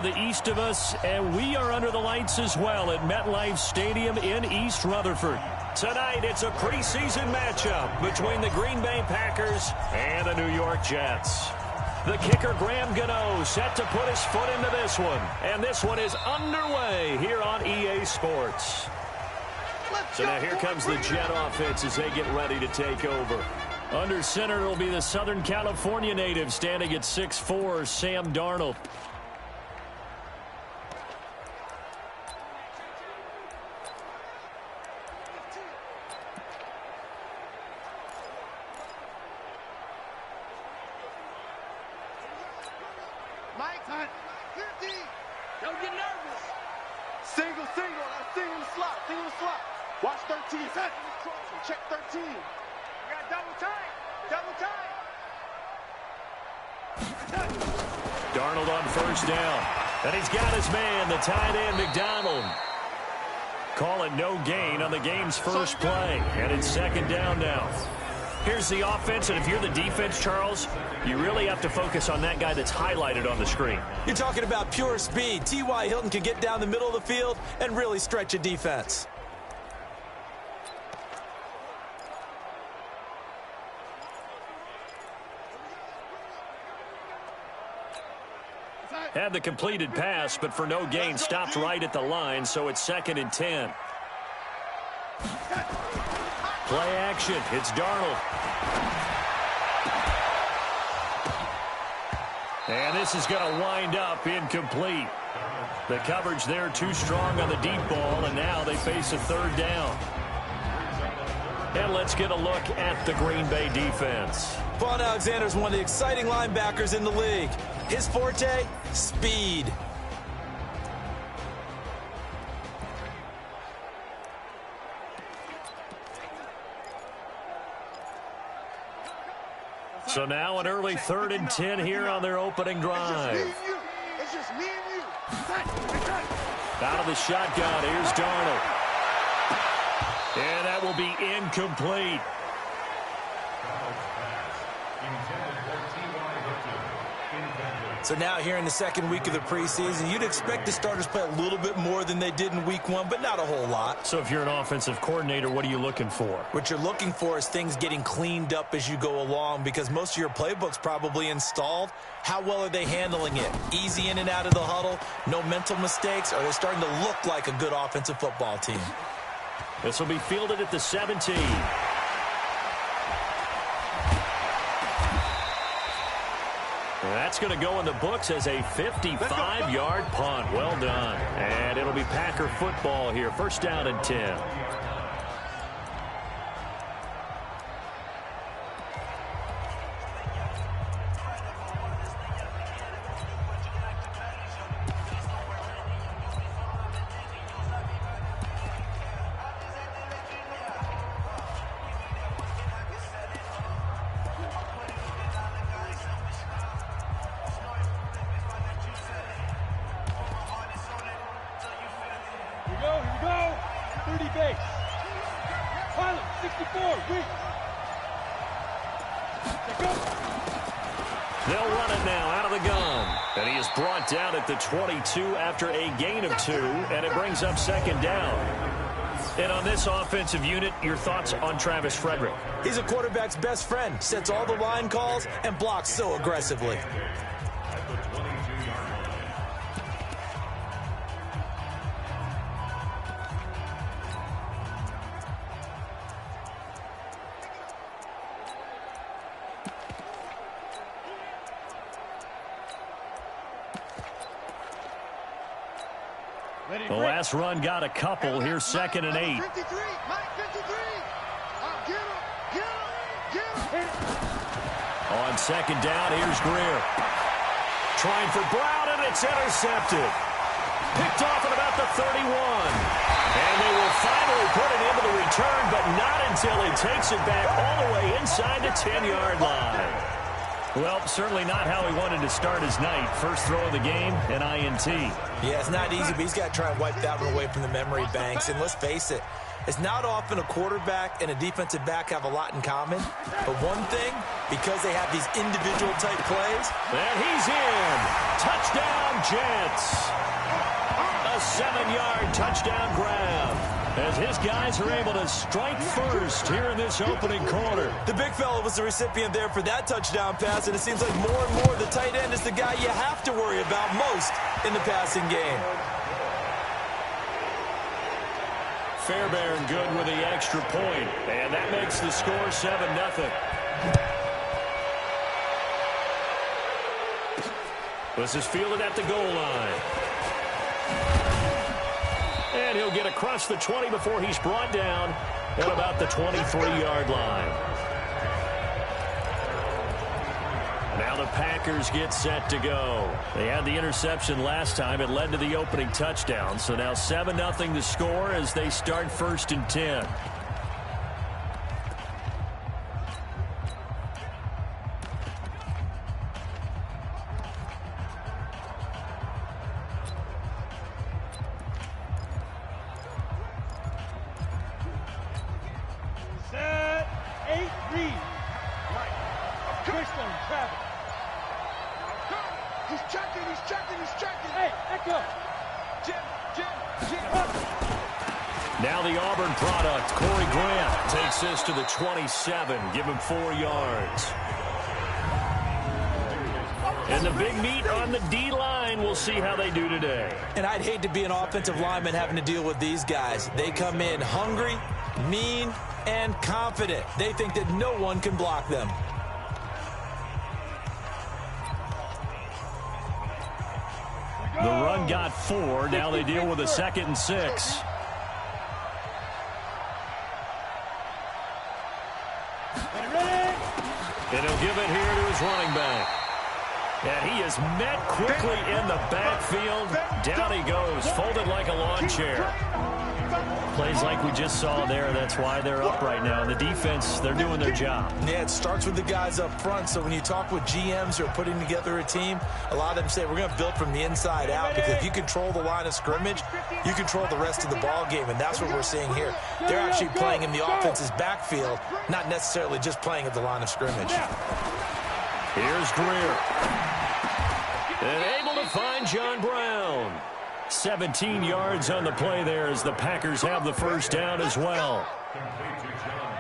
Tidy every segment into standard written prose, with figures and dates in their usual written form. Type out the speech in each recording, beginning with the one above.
The east of us, and we are under the lights as well at MetLife Stadium in East Rutherford. Tonight, it's a preseason matchup between the Green Bay Packers and the New York Jets. The kicker, Graham Gano, set to put his foot into this one. And this one is underway here on EA Sports. So now here comes the Jet offense as they get ready to take over. Under center, it'll be the Southern California native standing at 6'4", Sam Darnold. Don't get nervous. Single. That's single in the slot. Watch 13. Check 13. You got double tight. Darnold on first down. And he's got his man, the tight end, McDonald. Call it no gain on the game's first play. And it's second down now. Here's the offense, and if you're the defense, Charles, you really have to focus on that guy that's highlighted on the screen. You're talking about pure speed. T.Y. Hilton can get down the middle of the field and really stretch a defense. Had the completed pass, but for no gain, stopped right at the line, so it's 2nd and 10. Play action. It's Darnold. And this is going to wind up incomplete. The coverage there too strong on the deep ball, and now they face a third down. And let's get a look at the Green Bay defense. Vaughn Alexander is one of the exciting linebackers in the league. His forte, speed. So now an early 3rd and 10 here on their opening drive. It's just me and you. Out of the shotgun, here's Darnold. And that will be incomplete. So now here in the second week of the preseason, you'd expect the starters play a little bit more than they did in week 1, but not a whole lot. So if you're an offensive coordinator, what are you looking for? What you're looking for is things getting cleaned up as you go along, because most of your playbook's probably installed. How well are they handling it? Easy in and out of the huddle, no mental mistakes? Are they starting to look like a good offensive football team? This will be fielded at the 17. That's going to go in the books as a 55-yard punt. Well done. And it'll be Packer football here. First down and 10. They'll run it now out of the gun. And he is brought down at the 22 after a gain of 2, and it brings up second down. And on this offensive unit, your thoughts on Travis Frederick? He's a quarterback's best friend. Sets all the line calls and blocks so aggressively. The last run got a couple. Here's 2nd and 8. On second down, here's Greer. Trying for Brown, and it's intercepted. Picked off at about the 31. And they will finally put it into the return, but not until he takes it back all the way inside the 10-yard line. Well, certainly not how he wanted to start his night. First throw of the game, an INT. Yeah, it's not easy, but he's got to try and wipe that one away from the memory banks. And let's face it, It's not often a quarterback and a defensive back have a lot in common, but one thing, because they have these individual type plays. And he's in. Touchdown, Jets. A 7-yard touchdown grab, as his guys are able to strike first here in this opening quarter. The big fella was the recipient there for that touchdown pass, and it seems like more and more the tight end is the guy you have to worry about most in the passing game. Fairbairn good with the extra point, and that makes the score 7-0. This is fielded at the goal line. And he'll get across the 20 before he's brought down at about the 23-yard line. Now the Packers get set to go. They had the interception last time. It led to the opening touchdown. So now 7-0 to score as they start 1st and 10. Now the Auburn product, Corey Grant, takes this to the 27. Give him 4 yards. And the big meat on the D-line. We'll see how they do today. And I'd hate to be an offensive lineman having to deal with these guys. They come in hungry, mean, and confident. They think that no one can block them. The run got 4. Now they deal with a 2nd and 6. And he'll give it here to his running back. And he is met quickly in the backfield. Down he goes, folded like a lawn chair. Plays like we just saw there. That's why they're up right now. And the defense, they're doing their job. Yeah, it starts with the guys up front. So when you talk with GMs who are putting together a team, a lot of them say we're going to build from the inside out, because if you control the line of scrimmage, you control the rest of the ball game, and that's what we're seeing here. They're actually playing in the offense's backfield, not necessarily just playing at the line of scrimmage. Here's Greer. And able to find John Brown. 17 yards on the play there as the Packers have the first down as well.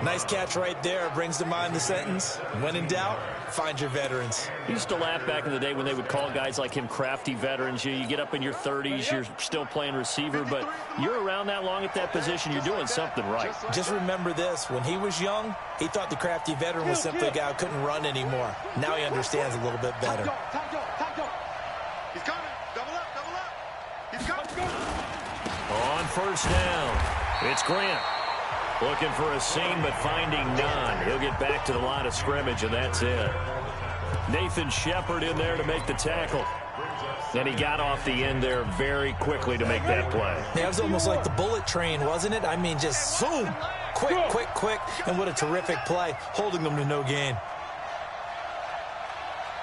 Nice catch right there. Brings to mind the sentence, when in doubt, find your veterans. I used to laugh back in the day when they would call guys like him crafty veterans. You get up in your 30s, you're still playing receiver, but you're around that long at that position, you're doing something right. Just remember this. When he was young, he thought the crafty veteran was simply a guy who couldn't run anymore. Now he understands a little bit better. He's coming. Double up, double up. He's coming. On first down, it's Grant. Looking for a seam, but finding none. He'll get back to the line of scrimmage, and that's it. Nathan Shepard in there to make the tackle. And he got off the end there very quickly to make that play. Yeah, it was almost like the bullet train, wasn't it? I mean, just zoom. Quick, quick, quick. And what a terrific play, holding them to no gain.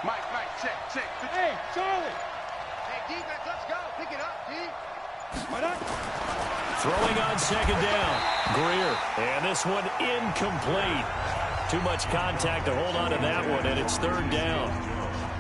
Mike, check. Hey, Charlie. Hey, defense, let's go. Pick it up, D. Why not? Throwing on second down, Greer. And this one incomplete. Too much contact to hold on to that one, and it's third down.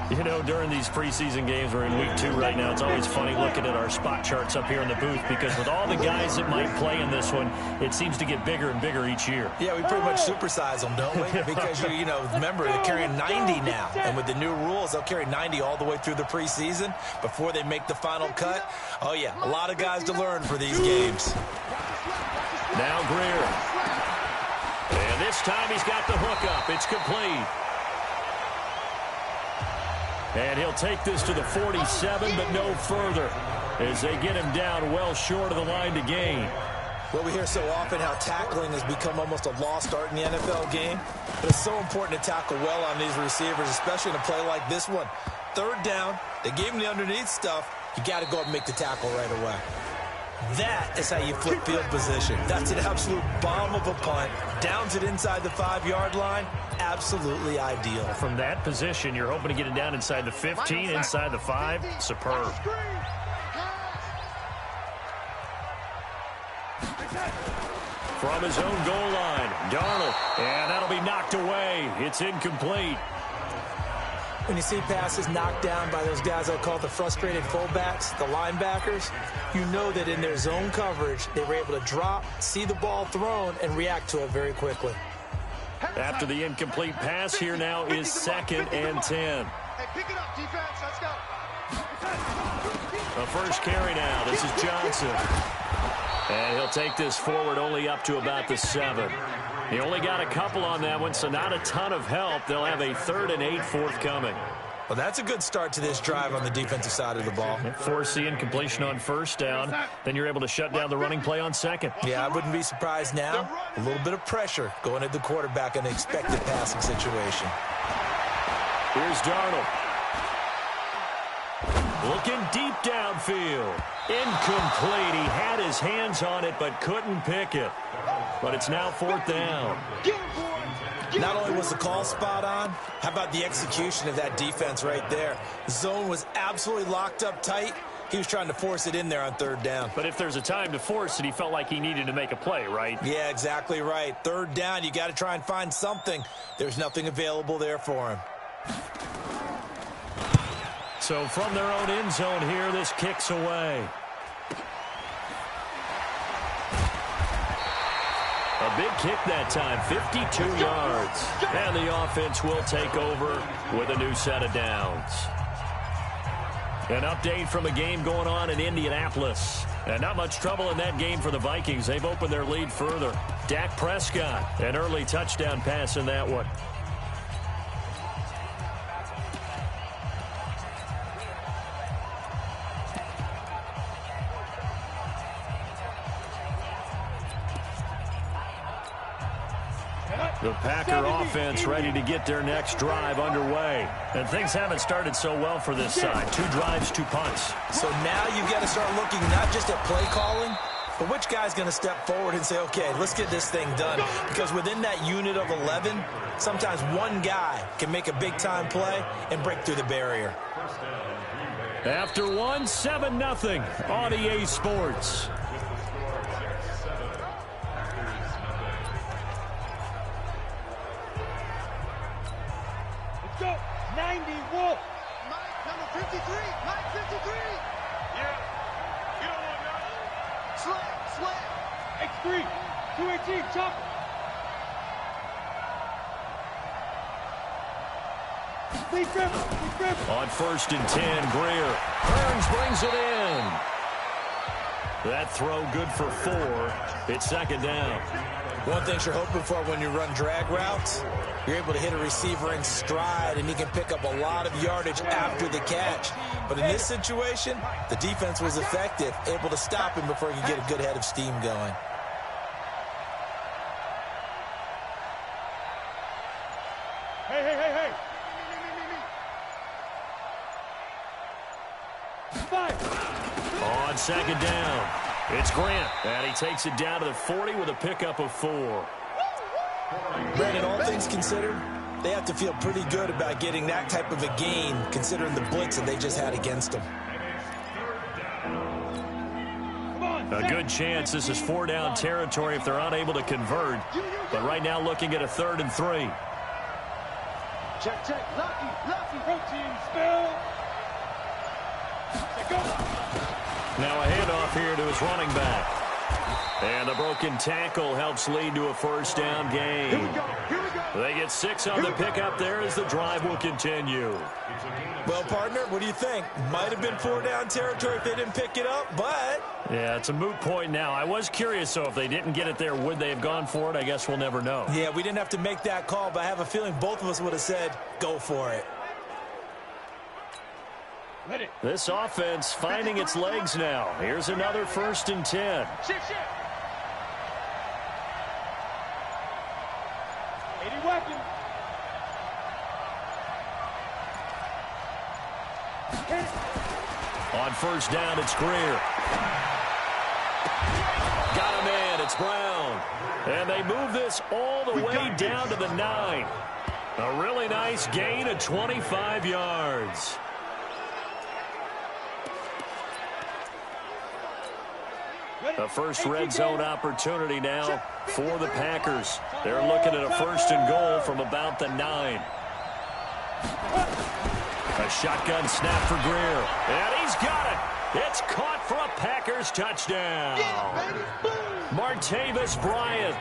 You know, during these preseason games, we're in week 2 right now, it's always funny looking at our spot charts up here in the booth, because with all the guys that might play in this one, it seems to get bigger and bigger each year. Yeah, we pretty much supersize them, don't we? Because, you know, remember, they're carrying 90 now. And with the new rules, they'll carry 90 all the way through the preseason before they make the final cut. Oh, yeah, a lot of guys to learn for these games. Now Greer. And this time he's got the hook up. It's complete. And he'll take this to the 47, but no further, as they get him down well short of the line to gain. Well, we hear so often how tackling has become almost a lost art in the NFL game, but it's so important to tackle well on these receivers, especially in a play like this one. Third down, they gave him the underneath stuff. You got to go up and make the tackle right away. That is how you flip field position. That's an absolute bomb of a punt. Downs it inside the 5-yard line. Absolutely ideal. From that position, you're hoping to get it down inside the 15, inside the 5. Superb. from his own goal line. Darnold, and that'll be knocked away. It's incomplete. When you see passes knocked down by those guys I call the frustrated fullbacks, the linebackers, you know that in their zone coverage, they were able to drop, see the ball thrown, and react to it very quickly. After the incomplete pass, here now is 2nd and 10. Hey, pick it up, defense. Let's go. The first carry now. This is Johnson. And he'll take this forward only up to about the 7. He only got a couple on that one, so not a ton of help. They'll have a 3rd and 8 forthcoming. Well, that's a good start to this drive on the defensive side of the ball. Force the incompletion on 1st down. Then you're able to shut down the running play on 2nd. Yeah, I wouldn't be surprised now. A little bit of pressure going at the quarterback in an expected passing situation. Here's Darnold. Looking deep downfield. Incomplete. He had his hands on it but couldn't pick it. But it's now 4th down. Not only was the call spot on, how about the execution of that defense right there? The zone was absolutely locked up tight. He was trying to force it in there on 3rd down. But if there's a time to force it, he felt like he needed to make a play, right? Yeah, exactly right. 3rd down, you got to try and find something. There's nothing available there for him. So from their own end zone here, this kicks away. A big kick that time, 52 yards. And the offense will take over with a new set of downs. An update from a game going on in Indianapolis. And not much trouble in that game for the Vikings. They've opened their lead further. Dak Prescott, an early touchdown pass in that one. The Packer offense ready to get their next drive underway. And things haven't started so well for this side. 2 drives, 2 punts. So now you've got to start looking not just at play calling, but which guy's going to step forward and say, okay, let's get this thing done. Because within that unit of 11, sometimes one guy can make a big-time play and break through the barrier. After 1, 7-0 on EA Sports. Go! 90, Wolf! Mike, number 53. Mike, 53. Yeah. You don't want that. Slam. X3, 218, chopper! Lead grip! On 1st and 10, Greer. Burns brings it in. That throw good for 4. It's 2nd down. One thing you're hoping for when you run drag routes, you're able to hit a receiver in stride, and he can pick up a lot of yardage after the catch. But in this situation, the defense was effective, able to stop him before he could get a good head of steam going. Hey! 5! On 2nd down, it's Grant. And he takes it down to the 40 with a pickup of 4. Brandon, all things considered, they have to feel pretty good about getting that type of a gain, considering the blitz that they just had against them. A good chance this is 4-down territory if they're unable to convert. But right now looking at a 3rd and 3. Check. Lucky. Protein spill! Go! Now a handoff here to his running back. And a broken tackle helps lead to a 1st down gain. Here we go. They get 6 on the pickup there as the drive will continue. Well, partner, what do you think? Might have been 4-down territory if they didn't pick it up, but... Yeah, it's a moot point now. I was curious, so if they didn't get it there, would they have gone for it? I guess we'll never know. Yeah, we didn't have to make that call, but I have a feeling both of us would have said, go for it. This offense finding its legs now. Here's another 1st and 10. Shift. 80 weapon! On 1st down, it's Greer. Got him in. It's Brown. And they move this all the way down to the 9. A really nice gain of 25 yards. A first red zone opportunity now for the Packers. They're looking at a 1st and goal from about the 9. A shotgun snap for Greer. And he's got it. It's caught for a Packers touchdown. Martavis Bryant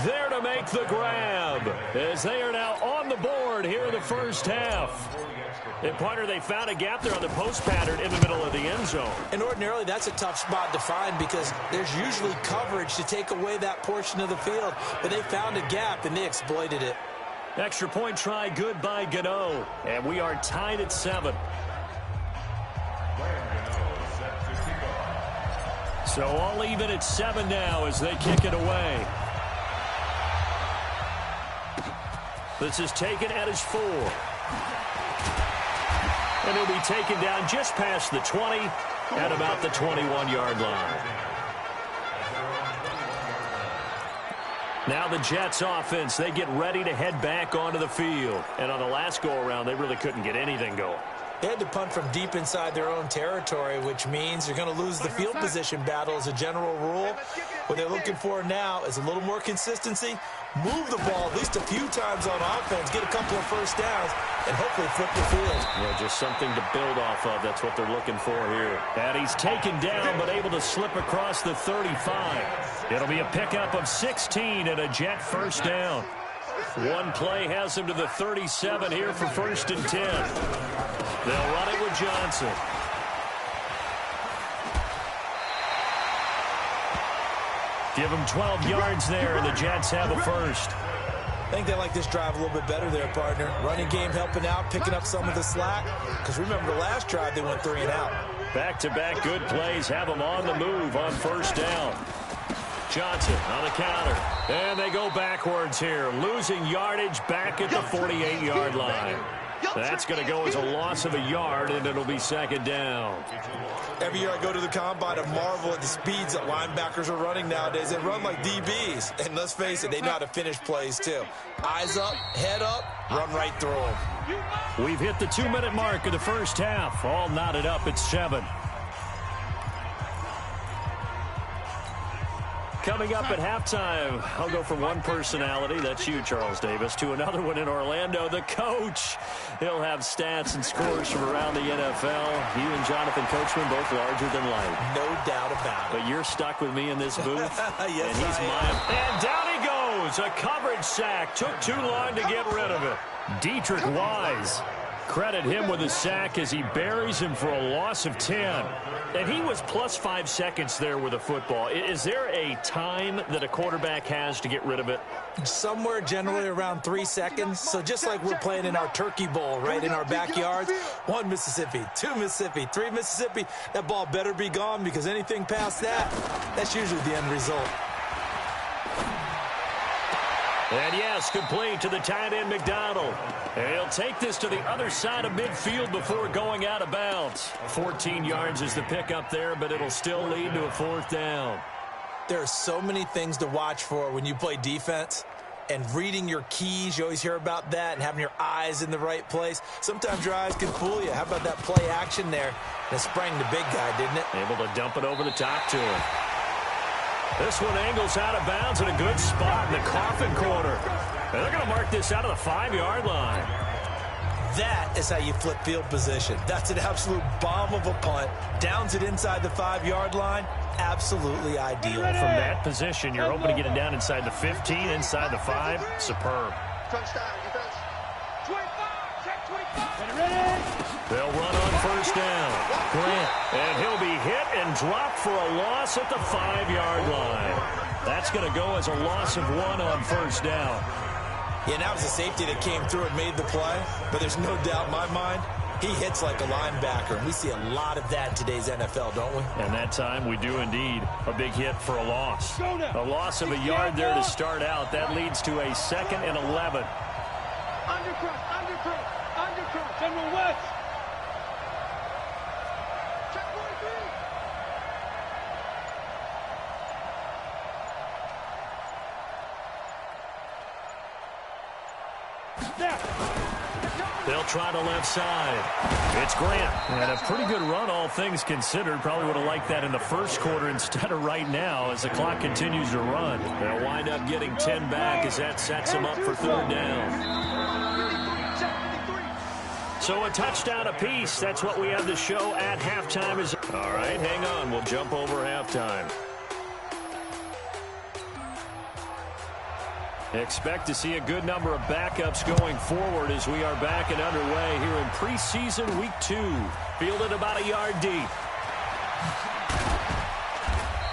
there to make the grab as they are now on the board here in the first half. And, partner, they found a gap there on the post pattern in the middle of the end zone. And ordinarily, that's a tough spot to find because there's usually coverage to take away that portion of the field. But they found a gap, and they exploited it. Extra point try good by Gano. And we are tied at 7. So all even at 7 now as they kick it away. This is taken at his 4. And he'll be taken down just past the 20 at about the 21-yard line. Now the Jets offense, they get ready to head back onto the field. And on the last go-around, they really couldn't get anything going. They had to punt from deep inside their own territory, which means you're going to lose the field position battle as a general rule. What they're looking for now is a little more consistency, move the ball at least a few times on offense, get a couple of first downs, and hopefully flip the field. Yeah, just something to build off of. That's what they're looking for here. And he's taken down, but able to slip across the 35. It'll be a pickup of 16 and a Jet first down. One play has him to the 37 here for 1st and 10. They'll run it with Johnson. Give him 12 yards there, and the Jets have a first. I think they like this drive a little bit better there, partner. Running game helping out, picking up some of the slack. Because remember, the last drive, they went 3 and out. Back-to-back good plays have them on the move on first down. Johnson on the counter. And they go backwards here, losing yardage back at the 48-yard line. That's going to go as a loss of a yard, and it'll be 2nd down. Every year I go to the combine, I marvel at the speeds that linebackers are running nowadays. They run like DBs. And let's face it, they know how to finish plays, too. Eyes up, head up, run right through them. We've hit the 2-minute mark of the first half. All knotted up at 7. Coming up at halftime, I'll go from one personality, that's you, Charles Davis, to another one in Orlando, the coach. He'll have stats and scores from around the NFL. You and Jonathan Coachman, both larger than life. No doubt about it. But you're stuck with me in this booth. Yes, and he's mine. And down he goes. A coverage sack. Took too long to get rid of it. Dietrich Wise. Credit him with a sack as he buries him for a loss of 10. And he was plus 5 seconds there with a football. Is there a time that a quarterback has to get rid of it? Somewhere generally around 3 seconds. So just like we're playing in our turkey bowl, right, in our backyards. 1 Mississippi, 2 Mississippi, 3 Mississippi. That ball better be gone because anything past that, that's usually the end result. And yes, complete to the tight end McDonald. And he'll take this to the other side of midfield before going out of bounds. 14 yards is the pickup there, but it'll still lead to a 4th down. There are so many things to watch for when you play defense. And reading your keys, you always hear about that, and having your eyes in the right place. Sometimes your eyes can fool you. How about that play action there? And it sprang the big guy, didn't it? Able to dump it over the top to him. This one angles out of bounds in a good spot in the coffin corner. And they're going to mark this out of the 5-yard line. That is how you flip field position. That's an absolute bomb of a punt. Downs it inside the 5-yard line. Absolutely ideal. From that position, you're hoping to get it down inside the 15, inside the 5. Superb. Touchdown, defense. 25, check 25. They'll run on first down. Grant. And he'll be hit and dropped for a loss at the 5-yard line. That's going to go as a loss of 1 on first down. Yeah, that was a safety that came through and made the play. But there's no doubt in my mind, he hits like a linebacker. And we see a lot of that in today's NFL, don't we? And that time we do indeed. A big hit for a loss. A loss of a yard there to start out. That leads to a 2nd and 11. Undercross, undercross, undercross. General West. Check 43. They'll try the left side. It's Grant. And a pretty good run, all things considered. Probably would have liked that in the first quarter instead of right now as the clock continues to run. They'll wind up getting 10 back as that sets them up for third down. So a touchdown apiece. That's what we have to show at halftime. All right, hang on. We'll jump over halftime. Expect to see a good number of backups going forward as we are back and underway here in preseason week 2. Fielded about a yard deep.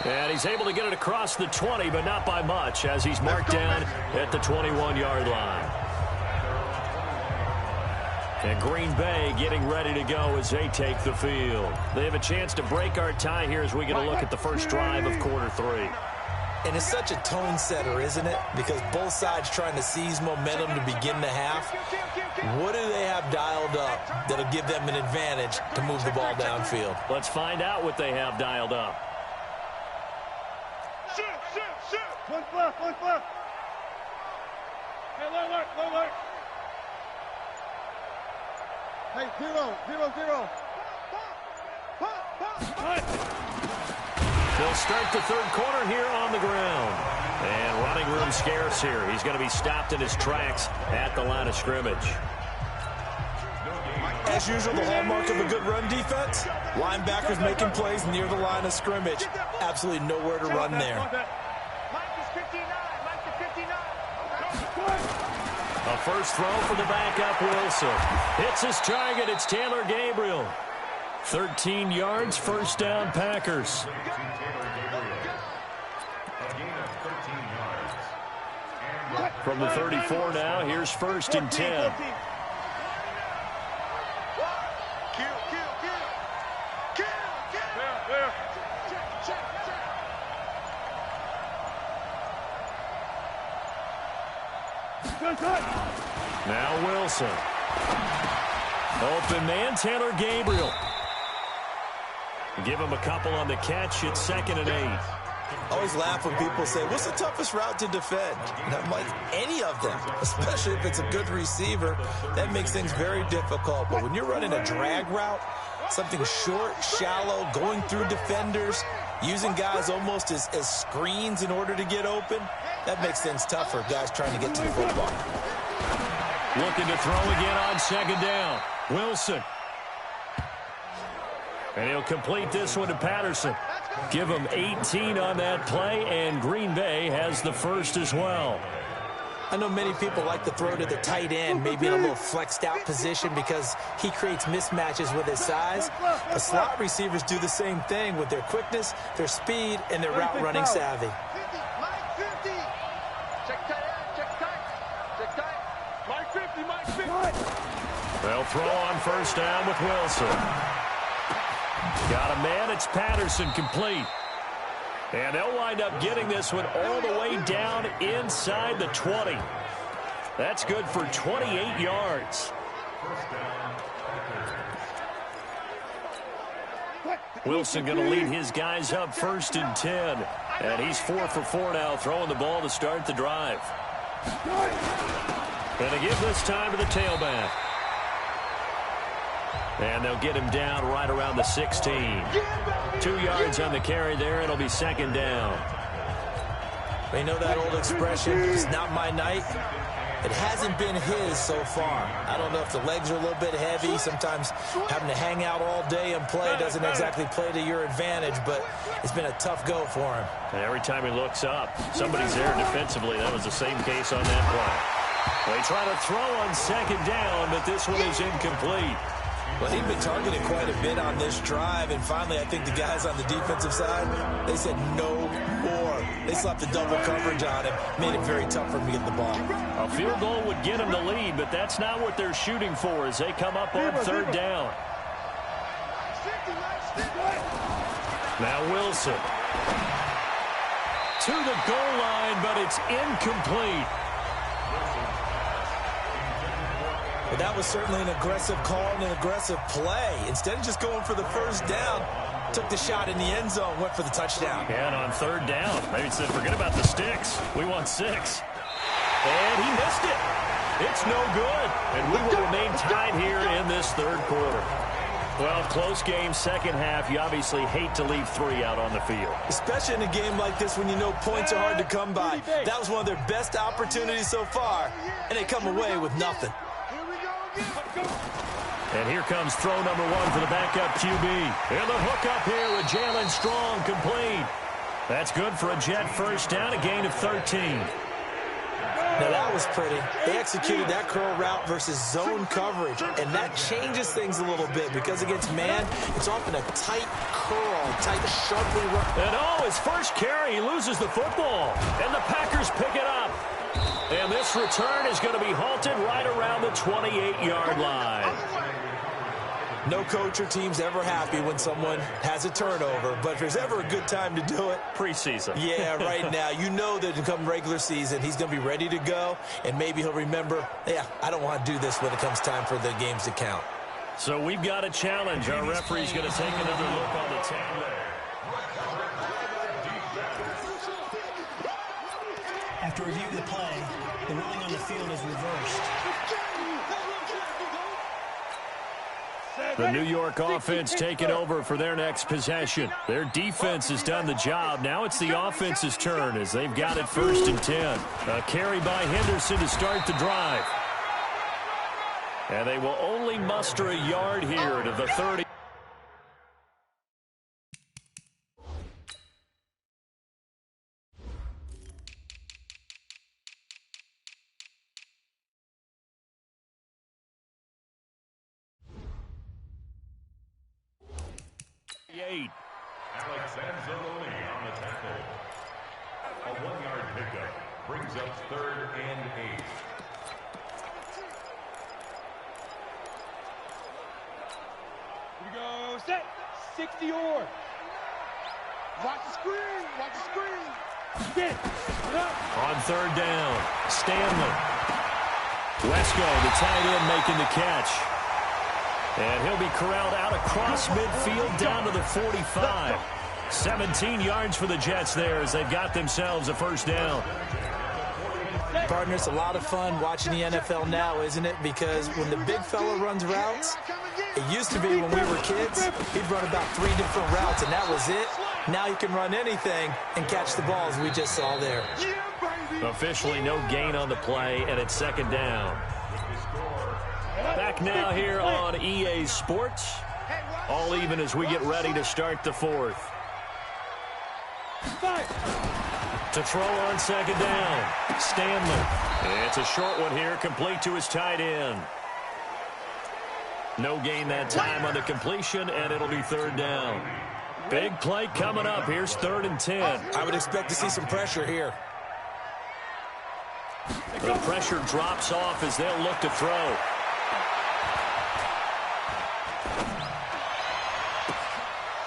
And he's able to get it across the 20, but not by much as he's marked down at the 21-yard line. And Green Bay getting ready to go as they take the field. They have a chance to break our tie here as we get a look at the first drive of quarter 3. And it's such a tone setter, isn't it? Because both sides trying to seize momentum to begin the half. What do they have dialed up that'll give them an advantage to move the ball downfield? Let's find out what they have dialed up. Shoot. One foot. Hey, alert. Hey, 0. They'll start the third quarter here on the ground. And running room scarce here. He's going to be stopped in his tracks at the line of scrimmage. As usual, the hallmark of a good run defense, linebackers making plays near the line of scrimmage. Absolutely nowhere to run there. A first throw for the backup, Wilson. Hits his target. It's Taylor Gabriel. 13 yards, first down, Packers. From the 34 now, here's first and 10. Now Wilson. Open man, Taylor Gabriel. Give him a couple on the catch. It's 2nd and 8. I always laugh when people say, what's the toughest route to defend? And I'm like, any of them, especially if it's a good receiver. That makes things very difficult. But when you're running a drag route, something short, shallow, going through defenders, using guys almost as screens in order to get open, that makes things tougher, guys trying to get to the football. Looking to throw again on 2nd down. Wilson. And he'll complete this one to Patterson. Give him 18 on that play, and Green Bay has the first as well. I know many people like to throw to the tight end, maybe in a little flexed out position because he creates mismatches with his size. The slot receivers do the same thing with their quickness, their speed, and their route running savvy. They'll throw on first down with Wilson. Got a man, it's Patterson, complete. And they'll wind up getting this one all the way down inside the 20. That's good for 28 yards. Wilson going to lead his guys up 1st and 10. And he's 4 for 4 now, throwing the ball to start the drive. Going to give this time to the tailback. And they'll get him down right around the 16. 2 yards on the carry there. It'll be 2nd down. You know that old expression, it's not my night? It hasn't been his so far. I don't know if the legs are a little bit heavy. Sometimes having to hang out all day and play doesn't exactly play to your advantage, but it's been a tough go for him. And every time he looks up, somebody's there defensively. That was the same case on that play. They try to throw on 2nd down, but this one is incomplete. Well, he'd been targeted quite a bit on this drive, and finally I think the guys on the defensive side, they said no more. They slapped the double coverage on him, made it very tough for him to get the ball. A field goal would get him the lead, but that's not what they're shooting for as they come up on 3rd down. Now Wilson. To the goal line, but it's incomplete. But that was certainly an aggressive call and an aggressive play. Instead of just going for the first down, took the shot in the end zone, went for the touchdown. And on 3rd down, maybe said, forget about the sticks. We want 6. And he missed it. It's no good. And we will remain tied here in this third quarter. Well, close game, second half. You obviously hate to leave 3 out on the field. Especially in a game like this when you know points are hard to come by. That was one of their best opportunities so far, and they come away with nothing. And here comes throw number 1 for the backup QB. And the hook up here with Jalen Strong, complete. That's good for a Jet first down, a gain of 13. Now that was pretty. They executed that curl route versus zone coverage, and that changes things a little bit because against man, it's often a tight curl, tight, sharply run. And his first carry, he loses the football, and the Packers pick it up. And this return is going to be halted right around the 28-yard line. No coach or team's ever happy when someone has a turnover, but if there's ever a good time to do it, preseason. Yeah, right now. You know that come regular season, he's going to be ready to go, and maybe he'll remember, yeah, I don't want to do this when it comes time for the games to count. So we've got a challenge. Our referee's going to take another look on the tape. After reviewing the play, the ruling on the field is reversed. The New York offense taking over for their next possession. Their defense has done the job. Now it's the offense's turn as they've got it 1st and 10. A carry by Henderson to start the drive. And they will only muster a yard here to the 30. Alexander on the tackle. A 1-yard pickup brings up 3rd and 8. Here we go, set. 60 or. Watch the screen. Watch the screen. Get it. On 3rd down, Stanley. Wesco, the tight end, making the catch. And he'll be corralled out across midfield down to the 45. 17 yards for the Jets there as they've got themselves a 1st down. Partner, it's a lot of fun watching the NFL now, isn't it? Because when the big fella runs routes, it used to be when we were kids, he'd run about 3 different routes, and that was it. Now you can run anything and catch the ball, as we just saw there. Officially no gain on the play, and it's 2nd down. Back now here on EA Sports. All even as we get ready to start the 4th. To throw on 2nd down, Stanley. It's a short one here, complete to his tight end. No gain that time on the completion, and it'll be 3rd down. Big play coming up. Here's 3rd and 10. I would expect to see some pressure here. The pressure drops off as they'll look to throw.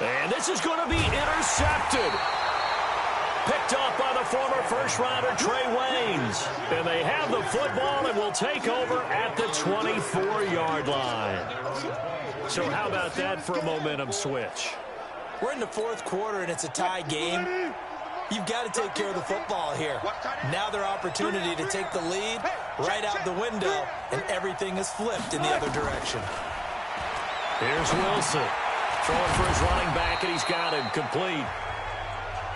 And this is going to be intercepted. Picked off by the former first-rounder Trey Waynes. And they have the football and will take over at the 24-yard line. So how about that for a momentum switch? We're in the 4th quarter, and it's a tie game. You've got to take care of the football here. Now their opportunity to take the lead right out the window, and everything is flipped in the other direction. Here's Wilson. Throwing for his running back, and he's got him complete.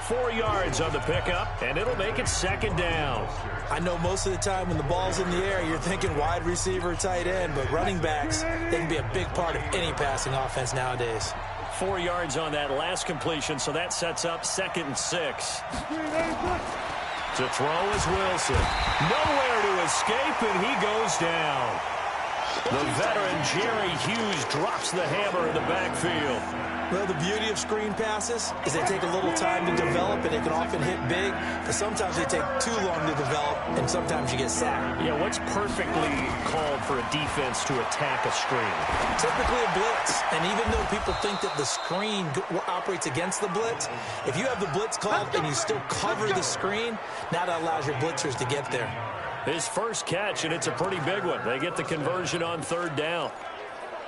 4 yards on the pickup, and it'll make it 2nd down. I know most of the time when the ball's in the air, you're thinking wide receiver, tight end, but running backs, they can be a big part of any passing offense nowadays. 4 yards on that last completion, so that sets up 2nd and 6. To throw is Wilson. Nowhere to escape, and he goes down. The veteran Jerry Hughes drops the hammer in the backfield. Well, the beauty of screen passes is they take a little time to develop, and they can often hit big, but sometimes they take too long to develop, and sometimes you get sacked. Yeah, what's perfectly called for a defense to attack a screen? Typically a blitz, and even though people think that the screen operates against the blitz, if you have the blitz called and you still cover the screen, now that allows your blitzers to get there. His first catch, and it's a pretty big one. They get the conversion on 3rd down.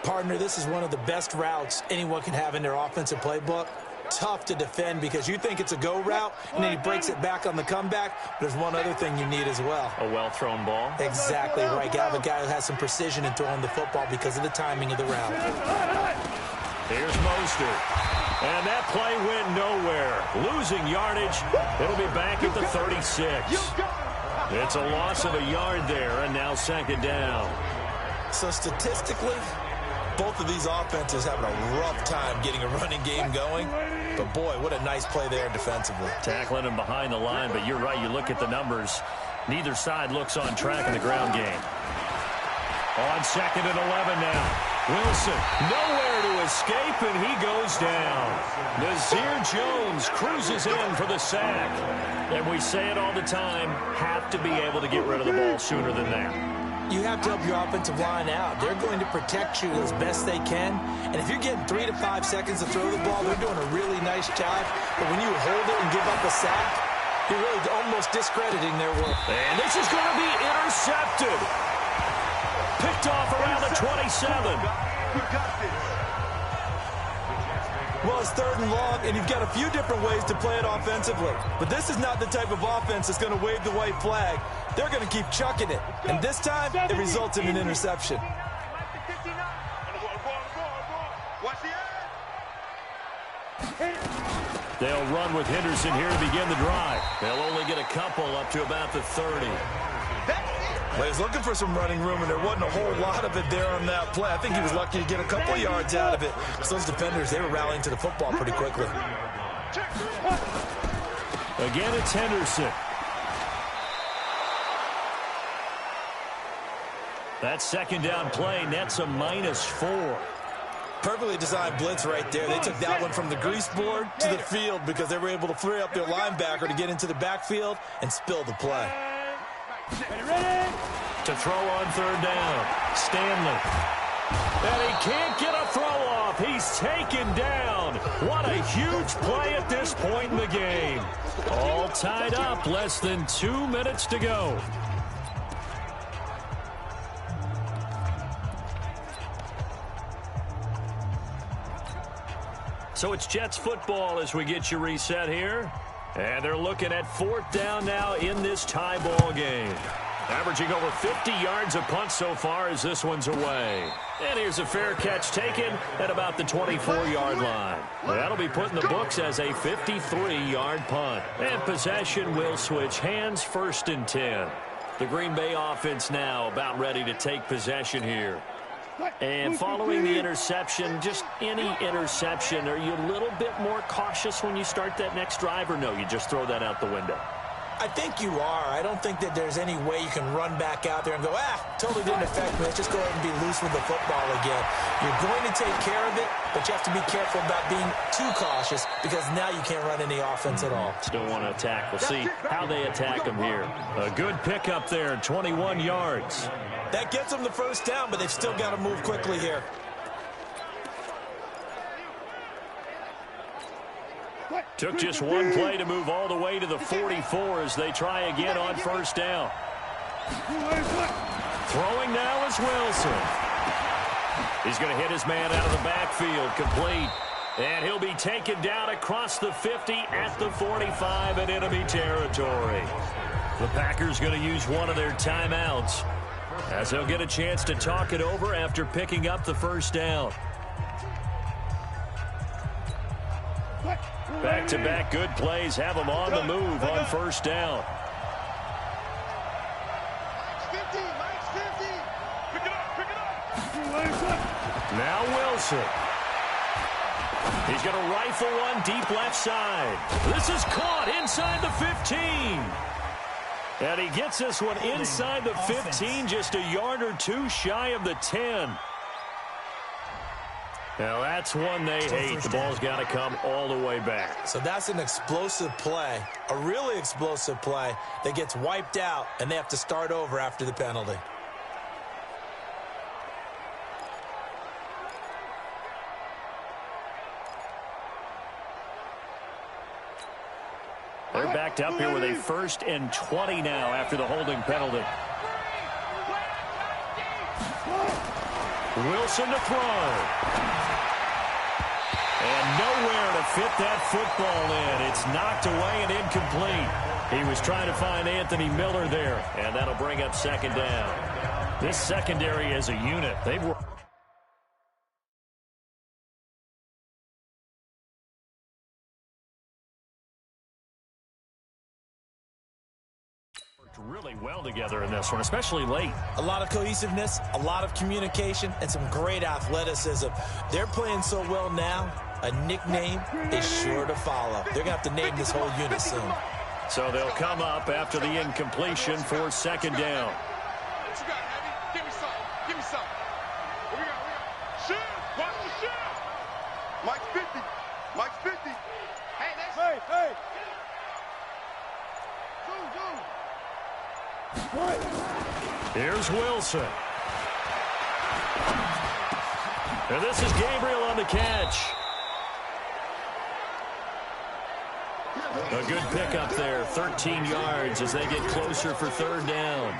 Partner, this is one of the best routes anyone can have in their offensive playbook. tough to defend because you think it's a go route, and then he breaks it back on the comeback. There's one other thing you need as well. A well-thrown ball. Exactly right. You have a guy who has some precision in throwing the football because of the timing of the route. Here's Mostert. And that play went nowhere. Losing yardage. It'll be back at the 36. It's a loss of a yard there, and now second down. So statistically, both of these offenses having a rough time getting a running game going. But, boy, what a nice play there defensively. Tackling him behind the line, but you're right. You look at the numbers. Neither side looks on track in the ground game. On 2nd and 11 now. Wilson, nowhere to escape, and he goes down. Nazir Jones cruises in for the sack. And we say it all the time, have to be able to get rid of the ball sooner than that. You have to help your offensive line out. They're going to protect you as best they can. And if you're getting 3 to 5 seconds to throw the ball, they're doing a really nice job. But when you hold it and give up a sack, you're really almost discrediting their work. And this is going to be intercepted. Picked off around the 27. Well, it's 3rd and long, and you've got a few different ways to play it offensively. But this is not the type of offense that's going to wave the white flag. They're going to keep chucking it. And this time, it results in an interception. They'll run with Henderson here to begin the drive. They'll only get a couple up to about the 30. Well, he's looking for some running room, and there wasn't a whole lot of it there on that play. I think he was lucky to get a couple yards out of it. Because those defenders, they were rallying to the football pretty quickly. Again, it's Henderson. That second down play nets a -4. Perfectly designed blitz right there. They took that one from the grease board to the field because they were able to free up their linebacker to get into the backfield and spill the play. To throw on 3rd down. Stanley. And he can't get a throw off. He's taken down. What a huge play at this point in the game. All tied up. Less than 2 minutes to go. So it's Jets football as we get you reset here. And they're looking at 4th down now in this tie ball game. Averaging over 50 yards a punt so far as this one's away. And here's a fair catch taken at about the 24-yard line. That'll be put in the books as a 53-yard punt. And possession will switch hands, 1st and 10. The Green Bay offense now about ready to take possession here. And following the interception, just any interception, are you a little bit more cautious when you start that next drive, or no, you just throw that out the window? I think you are. I don't think that there's any way you can run back out there and go, totally didn't affect me. Let's just go ahead and be loose with the football again. You're going to take care of it, but you have to be careful about being too cautious because now you can't run any offense at all. Still want to attack. We'll see how they attack them here. A good pickup there, 21 yards. That gets them the 1st down, but they've still got to move quickly here. Took just one play to move all the way to the 44 as they try again on 1st down. Throwing now is Wilson. He's going to hit his man out of the backfield, complete. And he'll be taken down across the 50 at the 45 in enemy territory. The Packers going to use one of their timeouts as they'll get a chance to talk it over after picking up the 1st down. Back-to-back good plays have them on the move on 1st down. Now Wilson. He's going to rifle one deep left side. This is caught inside the 15. And he gets this one inside the 15, just a yard or two shy of the 10. Now, that's one they hate. The ball's got to come all the way back. So that's an explosive play, a really explosive play that gets wiped out, and they have to start over after the penalty. They're backed up here with a 1st and 20 now after the holding penalty. Wilson to throw. And nowhere to fit that football in. It's knocked away and incomplete. He was trying to find Anthony Miller there, and that'll bring up second down. This secondary as a unit, they've worked really well together in this one, especially late. A lot of cohesiveness, a lot of communication, and some great athleticism. They're playing so well now, a nickname is sure to follow. They're going to have to name this whole unit soon. So they'll come up after the incompletion for second down. What you got, Heavy? Give me some. Give me some. What we got? Shoot! Watch the shoot! Mike's 50. Mike's 50. Hey, that's... Hey! Zoom! Here's Wilson. And this is Gabriel on the catch. A good pickup there, 13 yards as they get closer for third down.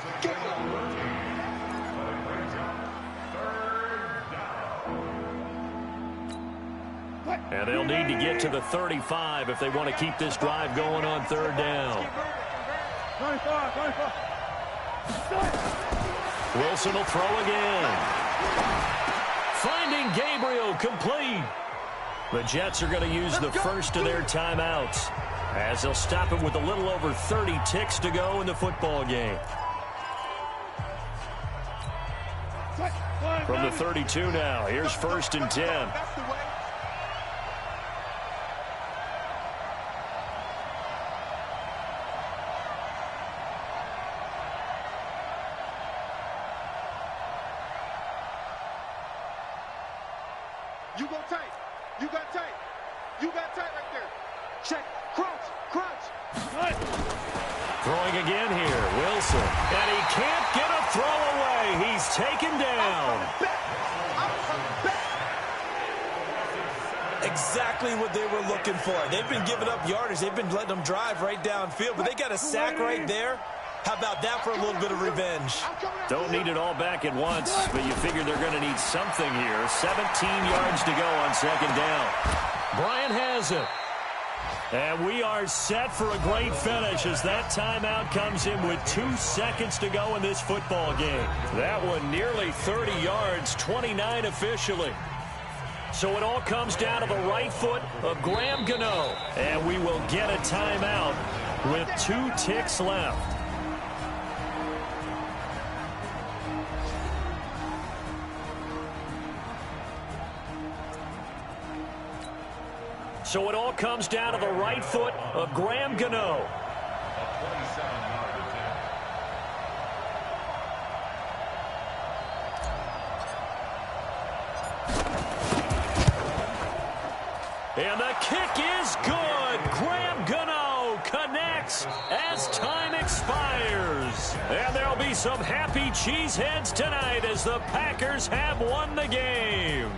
And they'll need to get to the 35 if they want to keep this drive going on third down. 25. Wilson will throw again. Finding Gabriel complete. The Jets are going to use the first of their timeouts as they'll stop it with a little over 30 ticks to go in the football game. From the 32 now, here's 1st and 10. You go tight. You got tight. You got tight right there. Check. Crunch. Throwing again here, Wilson. And he can't get a throw away. He's taken down. Exactly what they were looking for. They've been giving up yardage. They've been letting them drive right downfield, but they got a sack right there. How about that for a little bit of revenge? Don't need it all back at once, but you figure they're going to need something here. 17 yards to go on second down. Bryant has it. And we are set for a great finish as that timeout comes in with 2 seconds to go in this football game. That one nearly 30 yards, 29 officially. So it all comes down to the right foot of Graham Gano. And we will get a timeout with 2 ticks left. So it all comes down to the right foot of Graham Gano. And the kick is good. Graham Gano connects as time expires. And there'll be some happy cheeseheads tonight as the Packers have won the game.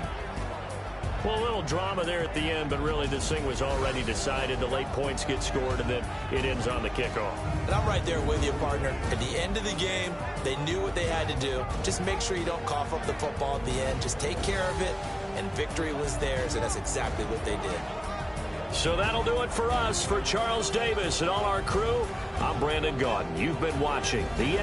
Well, a little drama there at the end, but really this thing was already decided. The late points get scored, and then it ends on the kickoff. And I'm right there with you, partner. At the end of the game, they knew what they had to do. Just make sure you don't cough up the football at the end. Just take care of it, and victory was theirs, and that's exactly what they did. So that'll do it for us. For Charles Davis and all our crew, I'm Brandon Gaudin. You've been watching the